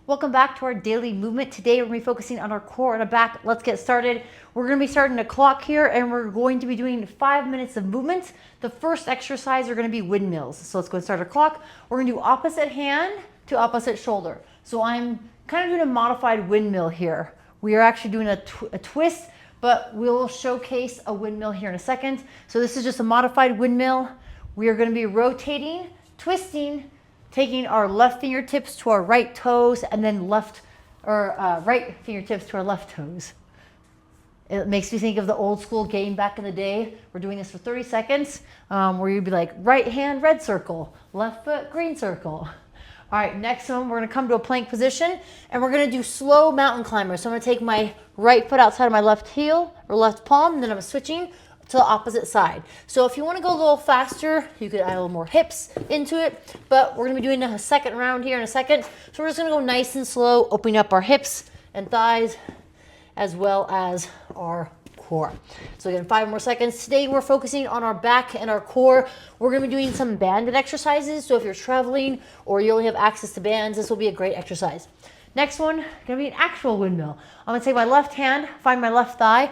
Welcome back to our daily movement. Today we're going to be focusing on our core and our back. Let's get started. We're going to be starting a clock here and we're going to be doing 5 minutes of movement. The first exercise are going to be windmills. So let's go and start our clock. We're going to do opposite hand to opposite shoulder. So I'm kind of doing a modified windmill here. We are actually doing a twist, but we'll showcase a windmill here in a second. So this is just a modified windmill. We are going to be rotating, twisting, taking our left fingertips to our right toes and then right fingertips to our left toes. It makes me think of the old school game back in the day. We're doing this for 30 seconds where you'd be like right hand, red circle, left foot, green circle. All right, next one, we're gonna come to a plank position and we're gonna do slow mountain climbers. So I'm gonna take my right foot outside of my left heel or left palm, and then I'm switching to the opposite side. So if you want to go a little faster, you could add a little more hips into it, but we're going to be doing a second round here in a second. So we're just going to go nice and slow, opening up our hips and thighs as well as our core. So again, 5 more seconds. Today we're focusing on our back and our core. We're going to be doing some banded exercises. So if you're traveling or you only have access to bands, this will be a great exercise. Next one, going to be an actual windmill. I'm going to take my left hand, find my left thigh,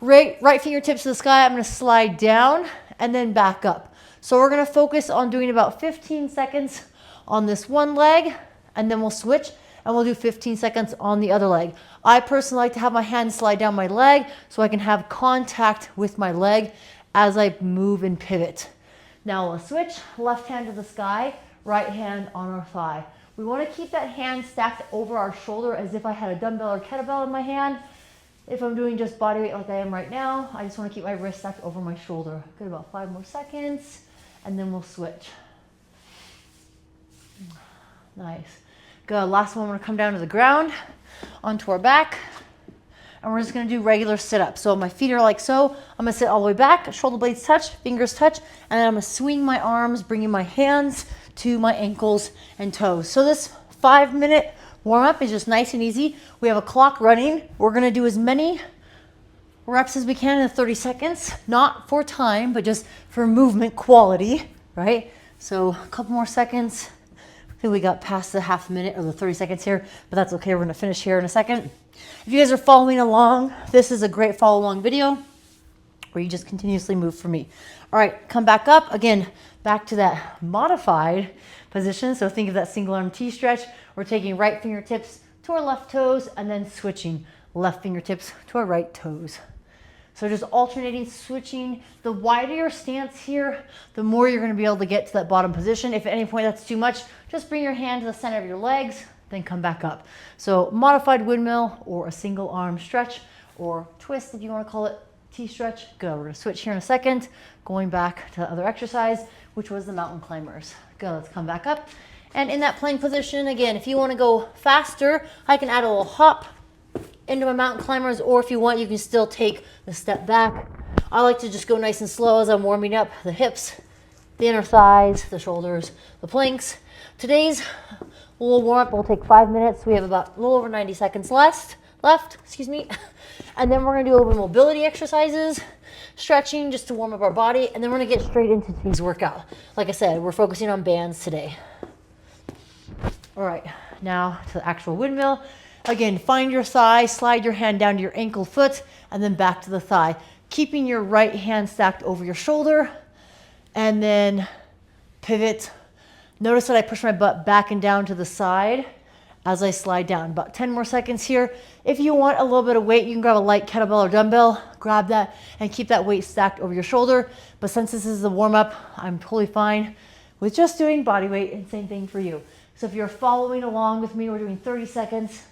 right fingertips to the sky. I'm going to slide down and then back up. So we're going to focus on doing about 15 seconds on this one leg, and then we'll switch and we'll do 15 seconds on the other leg. I personally like to have my hand slide down my leg so I can have contact with my leg as I move and pivot. Now we'll switch, left hand to the sky, right hand on our thigh. We want to keep that hand stacked over our shoulder as if I had a dumbbell or kettlebell in my hand. If I'm doing just body weight like I am right now, I just want to keep my wrist stacked over my shoulder. Good, about 5 more seconds, and then we'll switch. Nice. Good, last one, we're gonna come down to the ground, onto our back, and we're just gonna do regular sit-ups. So my feet are like so, I'm gonna sit all the way back, shoulder blades touch, fingers touch, and then I'm gonna swing my arms, bringing my hands to my ankles and toes. So this 5-minute warm up is just nice and easy. We have a clock running. We're going to do as many reps as we can in 30 seconds, not for time, but just for movement quality, right? So a couple more seconds. I think we got past the half minute or the 30 seconds here, but that's okay. We're going to finish here in a second. If you guys are following along, this is a great follow along video where you just continuously move for me. All right, come back up. Again, back to that modified position. So think of that single arm T stretch. We're taking right fingertips to our left toes and then switching left fingertips to our right toes. So just alternating, switching. The wider your stance here, the more you're going to be able to get to that bottom position. If at any point that's too much, just bring your hand to the center of your legs, then come back up. So modified windmill or a single arm stretch or twist if you want to call it T stretch. Go. We're going to switch here in a second, going back to the other exercise, which was the mountain climbers. Go. Let's come back up. And in that plank position, again, if you want to go faster, I can add a little hop into my mountain climbers, or if you want, you can still take the step back. I like to just go nice and slow as I'm warming up the hips, the inner thighs, the shoulders, the planks. Today's little warm up will take 5 minutes. We have about a little over 90 seconds left, and then we're going to do a little bit of mobility exercises, stretching just to warm up our body, and then we're going to get straight into today's workout. Like I said, we're focusing on bands today. All right, now to the actual windmill. Again, find your thigh, slide your hand down to your ankle foot, and then back to the thigh. Keeping your right hand stacked over your shoulder, and then pivot. Notice that I push my butt back and down to the side as I slide down. About 10 more seconds here. If you want a little bit of weight, you can grab a light kettlebell or dumbbell, grab that, and keep that weight stacked over your shoulder. But since this is the warm-up, I'm totally fine with just doing body weight, and same thing for you. So if you're following along with me, we're doing 30 seconds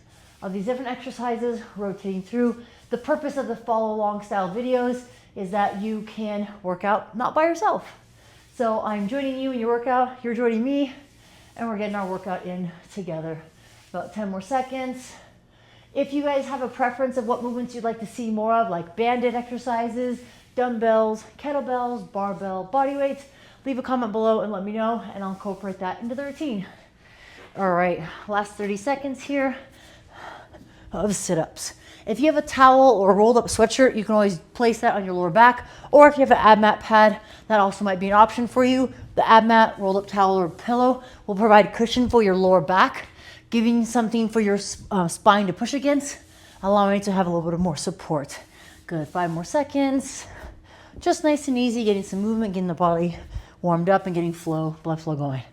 of these different exercises, rotating through. The purpose of the follow along style videos is that you can work out not by yourself. So I'm joining you in your workout, you're joining me, and we're getting our workout in together. About 10 more seconds. If you guys have a preference of what movements you'd like to see more of, like banded exercises, dumbbells, kettlebells, barbell, body weights, leave a comment below and let me know, and I'll incorporate that into the routine. All right, last 30 seconds here of sit-ups. If you have a towel or a rolled up sweatshirt, you can always place that on your lower back, or if you have an ab mat pad, that also might be an option for you. The ab mat, rolled up towel, or pillow will provide cushion for your lower back. giving something for your spine to push against, allowing it to have a little bit of more support. Good, 5 more seconds. Just nice and easy, getting some movement, getting the body warmed up and getting blood flow going.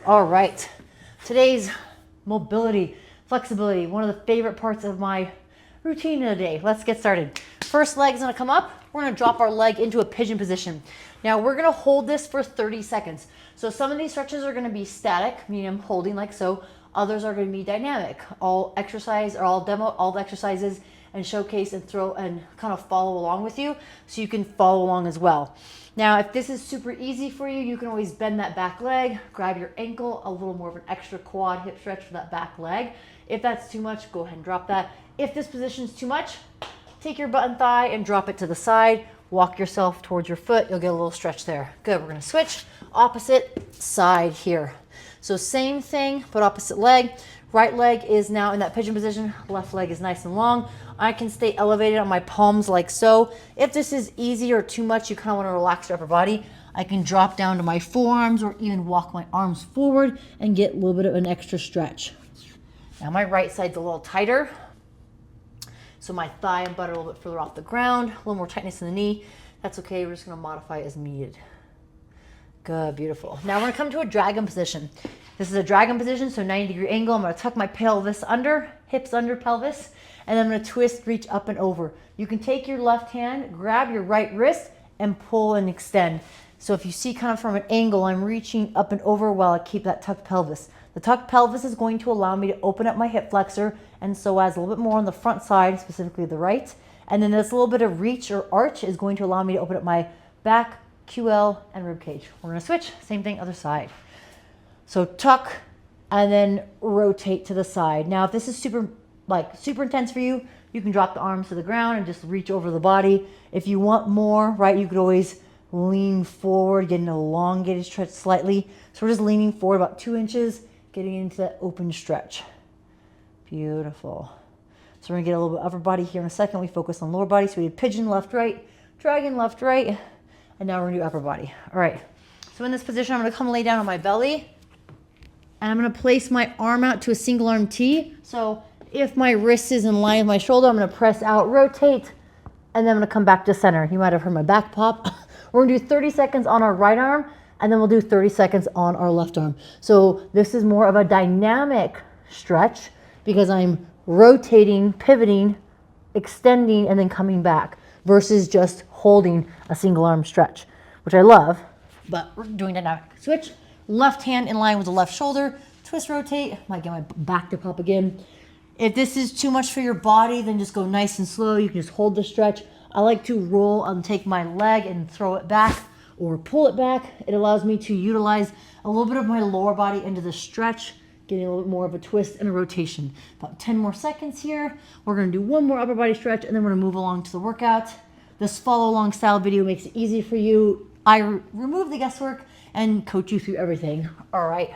All right, today's mobility, flexibility, one of the favorite parts of my routine of the day. Let's get started. First leg's gonna come up. We're gonna drop our leg into a pigeon position. Now we're gonna hold this for 30 seconds. So some of these stretches are gonna be static, meaning I'm holding like so. Others are gonna be dynamic. All the exercises and showcase and throw and kind of follow along with you so you can follow along as well. Now, if this is super easy for you, you can always bend that back leg, grab your ankle, a little more of an extra quad hip stretch for that back leg. If that's too much, go ahead and drop that. If this position's too much, take your butt and thigh and drop it to the side. Walk yourself towards your foot. You'll get a little stretch there. Good, we're gonna switch opposite side here. So same thing, but opposite leg. Right leg is now in that pigeon position. Left leg is nice and long. I can stay elevated on my palms like so. If this is easy or too much, you kind of want to relax your upper body, I can drop down to my forearms or even walk my arms forward and get a little bit of an extra stretch. Now my right side's a little tighter. So my thigh and butt are a little bit further off the ground, a little more tightness in the knee. That's okay, we're just gonna modify as needed. Good, beautiful. Now we're gonna come to a dragon position. This is a dragon position, so 90-degree angle. I'm gonna tuck my pelvis under, hips under pelvis, and then I'm gonna twist, reach up and over. You can take your left hand, grab your right wrist, and pull and extend. So if you see kind of from an angle, I'm reaching up and over while I keep that tucked pelvis. The tucked pelvis is going to allow me to open up my hip flexor and psoas a little bit more on the front side, specifically the right. And then this little bit of reach or arch is going to allow me to open up my back, QL, and rib cage. We're gonna switch, same thing, other side. So tuck and then rotate to the side. Now, if this is super intense for you, you can drop the arms to the ground and just reach over the body. If you want more, right, you could always lean forward, get an elongated stretch slightly. So we're just leaning forward about 2 inches, getting into that open stretch. Beautiful. So we're gonna get a little bit upper body here in a second. We focus on lower body. So we did pigeon left, right, dragon left, right, and now we're gonna do upper body. All right, so in this position, I'm gonna come lay down on my belly, and I'm gonna place my arm out to a single arm T. So if my wrist is in line with my shoulder, I'm gonna press out, rotate, and then I'm gonna come back to center. You might have heard my back pop. We're gonna do 30 seconds on our right arm, and then we'll do 30 seconds on our left arm. So this is more of a dynamic stretch because I'm rotating, pivoting, extending, and then coming back versus just holding a single arm stretch, which I love, but we're doing dynamic. Switch. Left hand in line with the left shoulder, twist, rotate. Might get my back to pop again. If this is too much for your body, then just go nice and slow. You can just hold the stretch. I like to roll and take my leg and throw it back or pull it back. It allows me to utilize a little bit of my lower body into the stretch, getting a little bit more of a twist and a rotation. About 10 more seconds here. We're gonna do one more upper body stretch and then we're gonna move along to the workout. This follow along style video makes it easy for you. I remove the guesswork and coach you through everything. All right,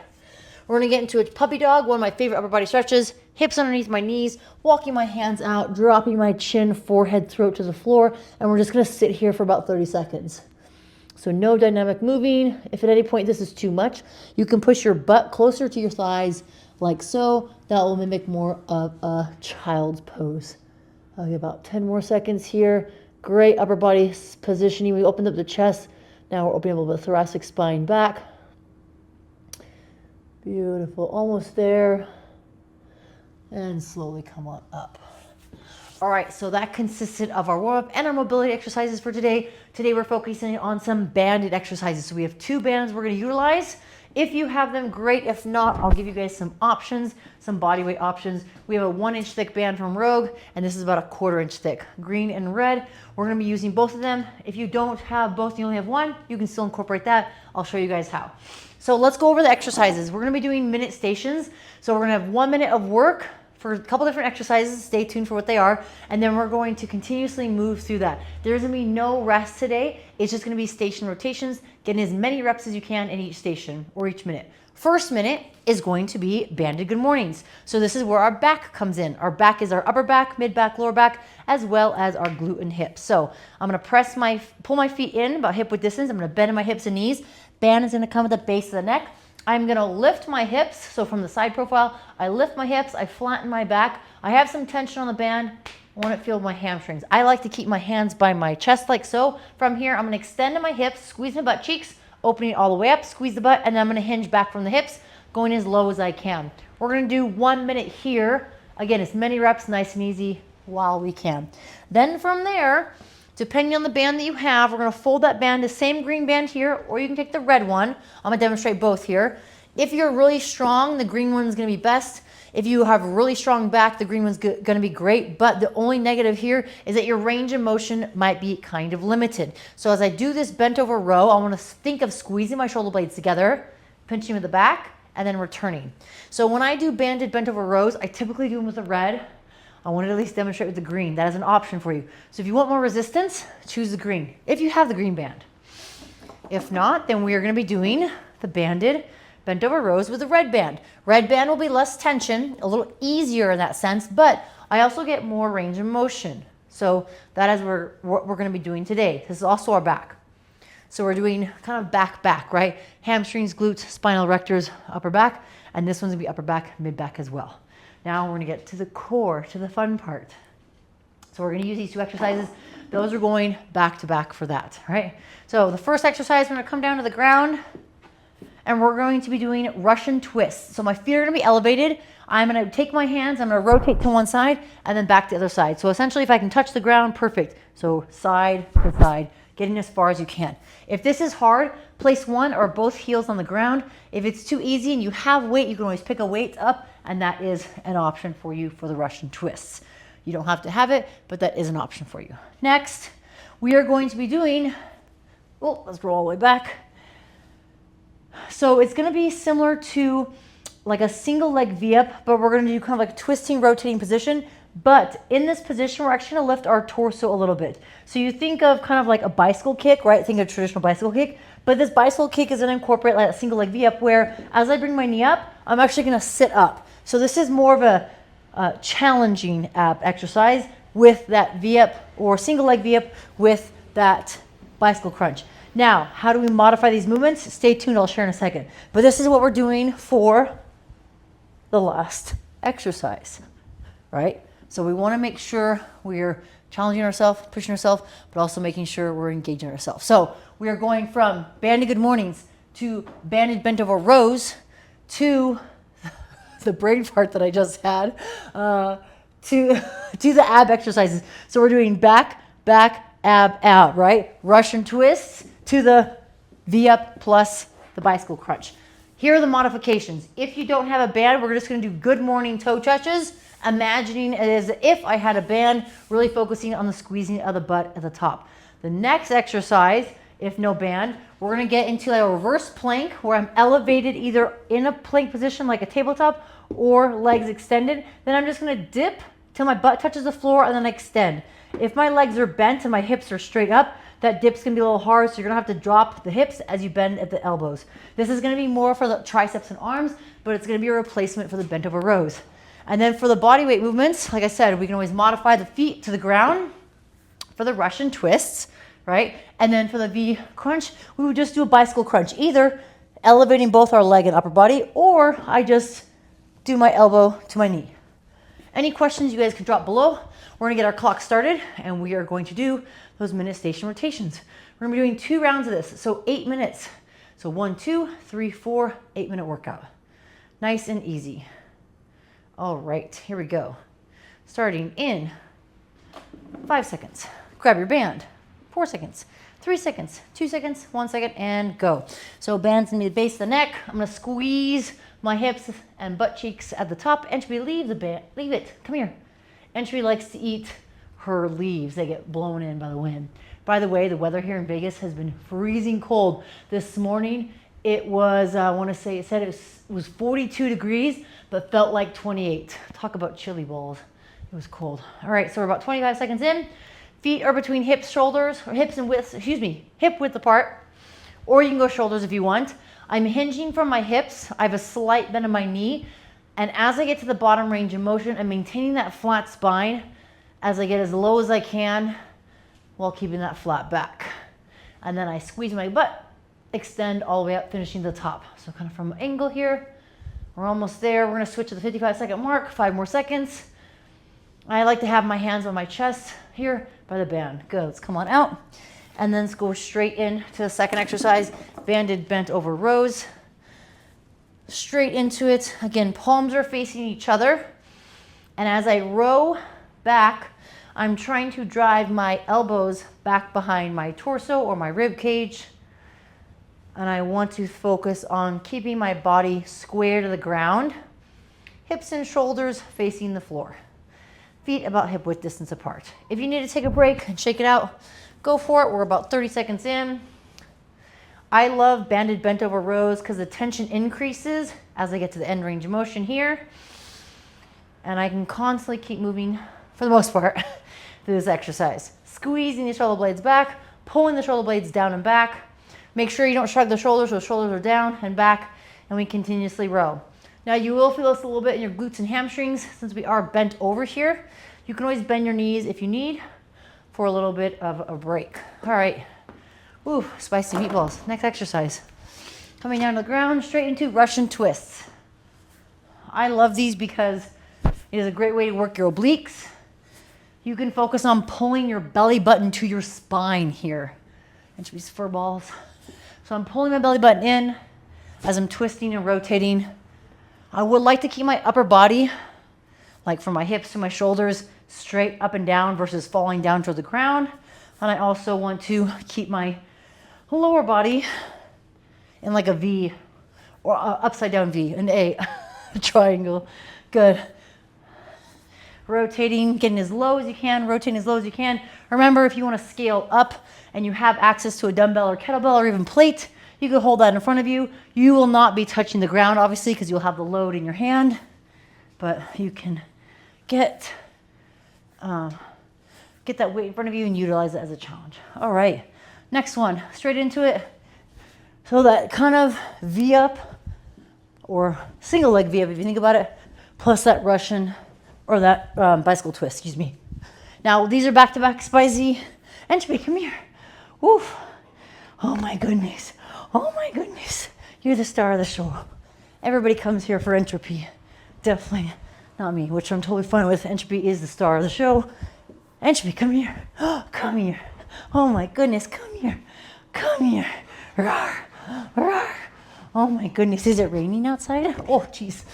we're gonna get into a puppy dog, one of my favorite upper body stretches. Hips underneath my knees, walking my hands out, dropping my chin, forehead, throat to the floor, and we're just gonna sit here for about 30 seconds. So no dynamic moving. If at any point this is too much, you can push your butt closer to your thighs like so. That will mimic more of a child's pose. Okay, about 10 more seconds here. Great upper body positioning. We opened up the chest. Now we're opening a little bit of thoracic spine back. Beautiful, almost there. And slowly come on up. All right, so that consisted of our warm-up and our mobility exercises for today. Today we're focusing on some banded exercises. So we have 2 bands we're gonna utilize. If you have them, great. If not, I'll give you guys some options, some body weight options. We have a 1-inch thick band from Rogue, and this is about a 1/4 inch thick, green and red. We're gonna be using both of them. If you don't have both, you only have one, you can still incorporate that. I'll show you guys how. So let's go over the exercises. We're gonna be doing minute stations. So we're gonna have 1 minute of work for a couple different exercises. Stay tuned for what they are. And then we're going to continuously move through that. There's gonna be no rest today. It's just gonna be station rotations, getting as many reps as you can in each station or each minute. First minute is going to be banded good mornings. So this is where our back comes in. Our back is our upper back, mid back, lower back, as well as our glute and hips. So I'm gonna pull my feet in about hip width distance. I'm gonna bend in my hips and knees. Band is gonna come at the base of the neck. I'm gonna lift my hips. So from the side profile, I lift my hips, I flatten my back. I have some tension on the band. I want to feel my hamstrings. I like to keep my hands by my chest like so. From here, I'm gonna extend to my hips, squeeze my butt cheeks, opening it all the way up, squeeze the butt, and then I'm gonna hinge back from the hips, going as low as I can. We're gonna do 1 minute here. Again, as many reps, nice and easy while we can. Then from there, depending on the band that you have, we're gonna fold that band, the same green band here, or you can take the red one. I'm gonna demonstrate both here. If you're really strong, the green one's gonna be best. If you have really strong back, the green one's gonna be great, but the only negative here is that your range of motion might be kind of limited. So as I do this bent over row, I wanna think of squeezing my shoulder blades together, pinching with the back, and then returning. So when I do banded bent over rows, I typically do them with the red. I want to at least demonstrate with the green. That is an option for you. So if you want more resistance, choose the green, if you have the green band. If not, then we are going to be doing the banded bent over rows with the red band. Red band will be less tension, a little easier in that sense, but I also get more range of motion. So that is what we're going to be doing today. This is also our back. So we're doing kind of back, right? Hamstrings, glutes, spinal erectors, upper back, and this one's going to be upper back, mid back as well. Now we're gonna get to the core, to the fun part. So we're gonna use these two exercises. Those are going back to back for that, right? So the first exercise, we're gonna come down to the ground and we're going to be doing Russian twists. So my feet are gonna be elevated. I'm gonna take my hands, I'm gonna rotate to one side and then back to the other side. So essentially if I can touch the ground, perfect. So side to side, getting as far as you can. If this is hard, place one or both heels on the ground. If it's too easy and you have weight, you can always pick a weight up, and that is an option for you for the Russian twists. You don't have to have it, but that is an option for you. Next, we are going to be doing, let's roll all the way back. So it's gonna be similar to like a single leg V-up, but we're gonna do kind of like a twisting, rotating position. But in this position, we're actually gonna lift our torso a little bit. So you think of kind of like a bicycle kick, right? Think of a traditional bicycle kick, but this bicycle kick is gonna incorporate like a single leg V-up where as I bring my knee up, I'm actually gonna sit up. So this is more of a challenging ab exercise with that V-up or single leg V-up with that bicycle crunch. Now, how do we modify these movements? Stay tuned, I'll share in a second. But this is what we're doing for the last exercise, right? So we wanna make sure we're challenging ourselves, pushing ourselves, but also making sure we're engaging ourselves. So we are going from banded good mornings to banded bent over rows to the brain fart that I just had, to the ab exercises. So we're doing back, ab, right? Russian twists to the V-up plus the bicycle crunch. Here are the modifications. If you don't have a band, we're just gonna do good morning toe touches, imagining it as if I had a band, really focusing on the squeezing of the butt at the top. The next exercise, if no band, we're gonna get into a reverse plank where I'm elevated either in a plank position like a tabletop or legs extended. Then I'm just gonna dip till my butt touches the floor and then extend. If my legs are bent and my hips are straight up, that dip's gonna be a little hard, so you're gonna have to drop the hips as you bend at the elbows. This is gonna be more for the triceps and arms, but it's gonna be a replacement for the bent over rows. And then for the body weight movements, like I said, we can always modify the feet to the ground for the Russian twists, right? And then for the V crunch, we would just do a bicycle crunch, either elevating both our leg and upper body, or I just do my elbow to my knee. Any questions you guys can drop below. We're gonna get our clock started and we are going to do those minute station rotations. We're gonna be doing 2 rounds of this, so 8 minutes. So 1, 2, 3, 4, 8-minute workout. Nice and easy. All right, here we go. Starting in 5 seconds. Grab your band. 4 seconds, 3 seconds, 2 seconds, 1 second, and go. So band's gonna be the base of the neck. I'm gonna squeeze my hips and butt cheeks at the top. Entry, leave the band, leave it, come here. Entry likes to eat her leaves. They get blown in by the wind. By the way, the weather here in Vegas has been freezing cold. This morning, it was, I wanna say, it said it was 42 degrees, but felt like 28. Talk about chili balls. It was cold. All right, so we're about 25 seconds in. Feet are between hips, shoulders, or hips and width, hip width apart. Or you can go shoulders if you want. I'm hinging from my hips. I have a slight bend in my knee. And as I get to the bottom range of motion, I'm maintaining that flat spine as I get as low as I can while keeping that flat back. And then I squeeze my butt extend all the way up, finishing the top. So kind of from an angle here. We're almost there. We're gonna switch to the 55-second mark, 5 more seconds. I like to have my hands on my chest here by the band. Good, let's come on out. And then let's go straight in to the second exercise, banded bent over rows. Straight into it. Again, palms are facing each other. And as I row back, I'm trying to drive my elbows back behind my torso or my rib cage. And I want to focus on keeping my body square to the ground, hips and shoulders facing the floor, feet about hip width distance apart. If you need to take a break and shake it out, go for it. We're about 30 seconds in. I love banded bent over rows because the tension increases as I get to the end range of motion here. And I can constantly keep moving, for the most part, through this exercise. Squeezing the shoulder blades back, pulling the shoulder blades down and back. Make sure you don't shrug the shoulders so the shoulders are down and back, and we continuously row. Now you will feel this a little bit in your glutes and hamstrings since we are bent over here. You can always bend your knees if you need for a little bit of a break. All right, ooh, spicy meatballs. Next exercise. Coming down to the ground, straight into Russian twists. I love these because it is a great way to work your obliques. You can focus on pulling your belly button to your spine here. And should be fur balls. So I'm pulling my belly button in as I'm twisting and rotating. I would like to keep my upper body, like from my hips to my shoulders, straight up and down versus falling down toward the ground. And I also want to keep my lower body in like a V or upside down V, an A, a triangle. Good. Rotating, getting as low as you can, rotating as low as you can. Remember, if you want to scale up and you have access to a dumbbell or kettlebell or even plate, you can hold that in front of you. You will not be touching the ground, obviously, because you'll have the load in your hand, but you can get that weight in front of you and utilize it as a challenge. All right, next one, straight into it. So that kind of V up or single leg V up, if you think about it, plus that Russian or that bicycle twist, excuse me. Now, these are back-to-back spicy. Entropy, come here. Woof. Oh my goodness. Oh my goodness. You're the star of the show. Everybody comes here for Entropy. Definitely not me, which I'm totally fine with. Entropy is the star of the show. Entropy, come here. Oh, come here. Oh my goodness, come here. Come here. Rawr. Rawr. Oh my goodness, is it raining outside? Oh, jeez.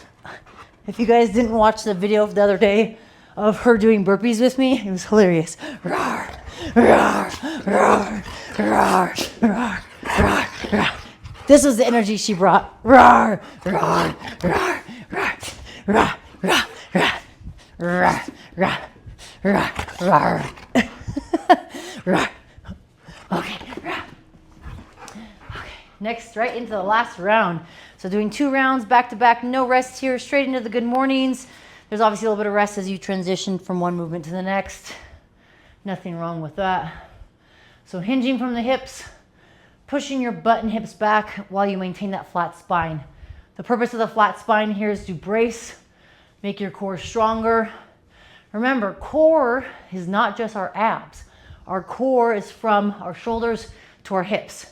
If you guys didn't watch the video of the other day of her doing burpees with me, it was hilarious. Rawr, rawr, rawr, rawr, rawr, rawr, rawr. This was the energy she brought. Rawr, rawr, rawr, rawr, rawr, rawr, rawr, rawr, rawr, rawr, rawr. Okay, rawr. Okay, next, right into the last round. So doing 2 rounds back to back, no rest here, straight into the good mornings. There's obviously a little bit of rest as you transition from one movement to the next. Nothing wrong with that. So hinging from the hips, pushing your butt and hips back while you maintain that flat spine. The purpose of the flat spine here is to brace, make your core stronger. Remember, core is not just our abs. Our core is from our shoulders to our hips.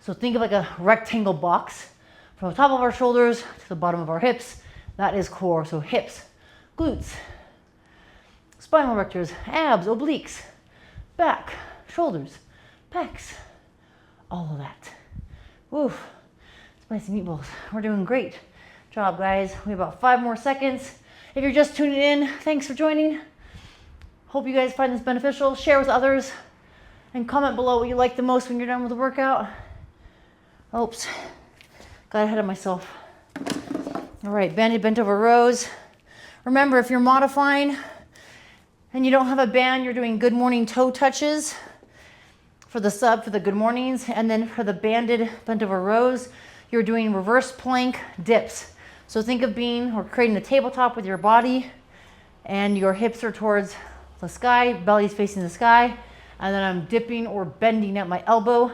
So think of like a rectangle box. From the top of our shoulders to the bottom of our hips, that is core. So hips, glutes, spinal erectors, abs, obliques, back, shoulders, pecs, all of that. Woof, spicy meatballs. We're doing great job, guys. We have about 5 more seconds. If you're just tuning in, thanks for joining. Hope you guys find this beneficial. Share with others and comment below what you like the most when you're done with the workout. Oops. Got ahead of myself. All right, banded bent over rows. Remember, if you're modifying and you don't have a band, you're doing good morning toe touches for the sub, for the good mornings. And then for the banded bent over rows, you're doing reverse plank dips. So think of being or creating a tabletop with your body and your hips are towards the sky, belly's facing the sky. And then I'm dipping or bending at my elbow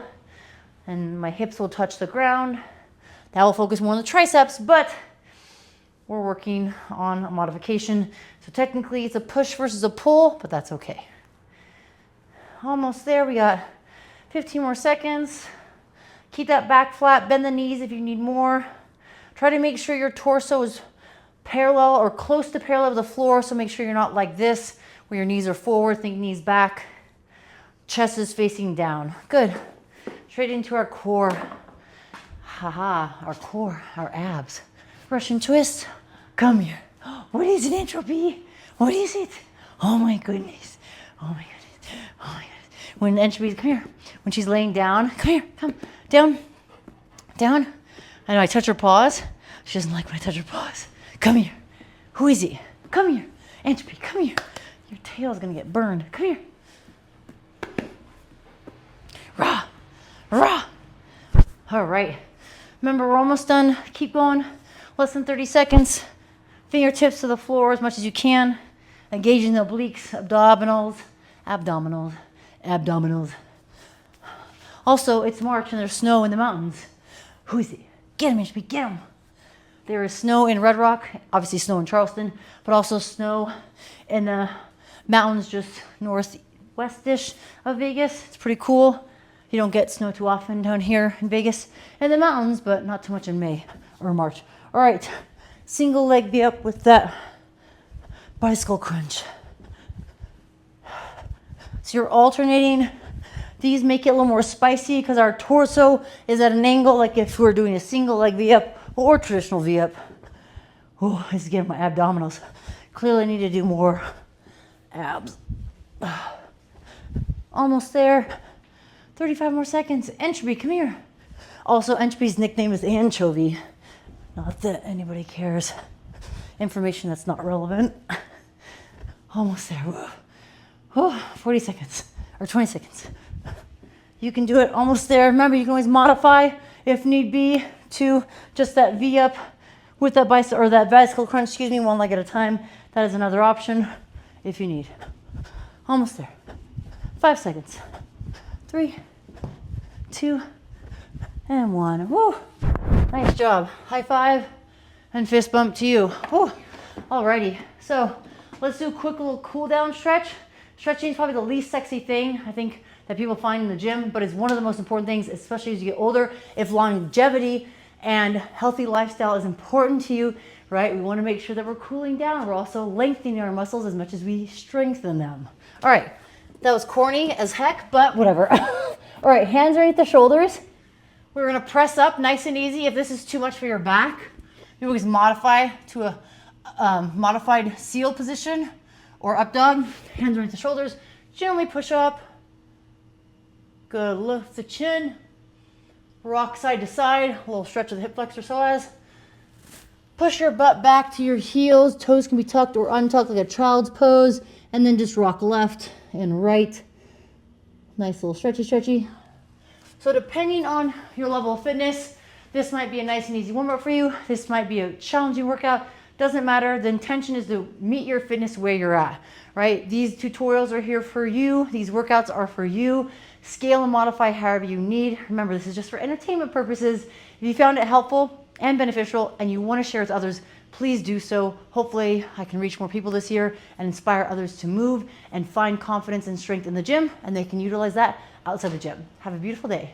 and my hips will touch the ground. That will focus more on the triceps, but we're working on a modification. So technically it's a push versus a pull, but that's okay. Almost there, we got 15 more seconds. Keep that back flat, bend the knees if you need more. Try to make sure your torso is parallel or close to parallel with the floor, so make sure you're not like this, where your knees are forward, think knees back. Chest is facing down. Good. Straight into our core. Haha, our core, our abs. Russian twist. Come here. What is it, entropy? What is it? Oh my goodness. Oh my goodness. Oh my goodness. When entropy, come here. When she's laying down, come here, come. Down. Down. I know I touch her paws. She doesn't like when I touch her paws. Come here. Who is he? Come here. Entropy, come here. Your tail is gonna get burned. Come here. Rah. Rah. All right. Remember, we're almost done. Keep going. Less than 30 seconds. Fingertips to the floor as much as you can. Engaging the obliques, abdominals. Also, it's March and there's snow in the mountains. Who is it? Get him, Ishby, get him. There is snow in Red Rock, obviously snow in Charleston, but also snow in the mountains just northwest-ish of Vegas. It's pretty cool. You don't get snow too often down here in Vegas. In the mountains, but not too much in May or March. All right, single leg V up with that bicycle crunch. So you're alternating. These make it a little more spicy because our torso is at an angle, like if we're doing a single leg V up or traditional V up. Oh, this is getting my abdominals. Clearly need to do more abs. Almost there. 35 more seconds. Entropy, come here. Also, Entropy's nickname is Anchovy. Not that anybody cares. Information that's not relevant. Almost there. Whoa. 40 seconds or 20 seconds. You can do it almost there. Remember, you can always modify if need be to just that V up with that bicycle or that bicycle crunch, one leg at a time. That is another option if you need. Almost there. 5 seconds. 3, 2, and 1. Woo! Nice job. High five and fist bump to you. Woo! Alrighty. So let's do a quick little cool down stretch. Stretching is probably the least sexy thing I think that people find in the gym, but it's one of the most important things, especially as you get older. If longevity and healthy lifestyle is important to you, right? We want to make sure that we're cooling down. We're also lengthening our muscles as much as we strengthen them. All right. That was corny as heck, but whatever. All right, hands underneath the shoulders. We're gonna press up nice and easy. If this is too much for your back, you can modify to a modified seal position or up dog. Hands underneath the shoulders. Gently push up. Good, lift the chin. Rock side to side. A little stretch of the hip flexor psoas. Push your butt back to your heels. Toes can be tucked or untucked like a child's pose. And then just rock left and right. Nice little stretchy. So depending on your level of fitness, this might be a nice and easy warm-up for you. This might be a challenging workout. Doesn't matter. The intention is to meet your fitness where you're at, right? These tutorials are here for you. These workouts are for you. Scale and modify however you need. Remember, this is just for entertainment purposes. If you found it helpful and beneficial and you want to share with others, please do so. Hopefully I can reach more people this year and inspire others to move and find confidence and strength in the gym, and they can utilize that outside the gym. Have a beautiful day.